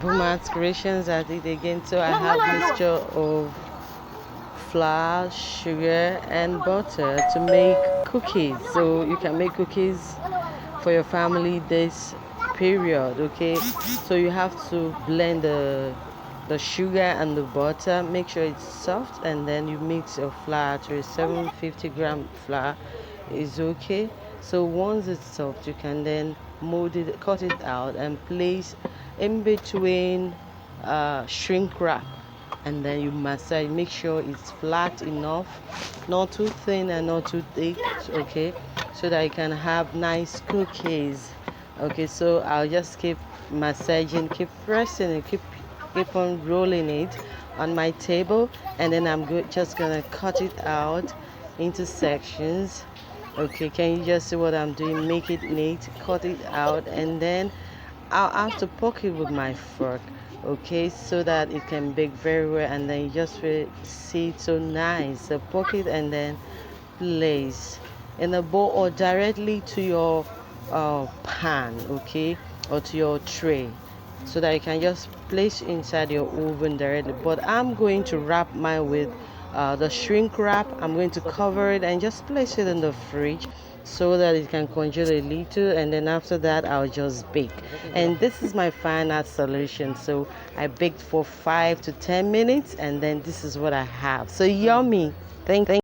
Bumat's Creations at it again. So I have mixture of flour, sugar and butter to make cookies. So you can make cookies for your family this period, okay? So you have to blend the sugar and the butter, make sure it's soft, and then you mix your flour to a 750-gram flour is okay. So once it's soft, you can then mold it, cut it out and place in between shrink wrap, and then you massage, make sure it's flat enough, not too thin and not too thick, okay, so that you can have nice cookies. Okay, so I'll just keep massaging, keep pressing and keep on rolling it on my table, and then I'm just gonna cut it out into sections. Okay, can you just see what I'm doing? Make it neat, cut it out, and then I'll have to poke it with my fork, okay, so that it can bake very well, and then you just will see it so nice. So poke it and then place in a bowl or directly to your pan, okay, or to your tray, so that you can just place inside your oven directly. But I'm going to wrap mine with the shrink wrap. I'm going to cover it and just place it in the fridge so that it can congeal a little, and then after that I'll just bake. And this is my final solution. So I baked for 5 to 10 minutes, and then this is what I have. So yummy. Thank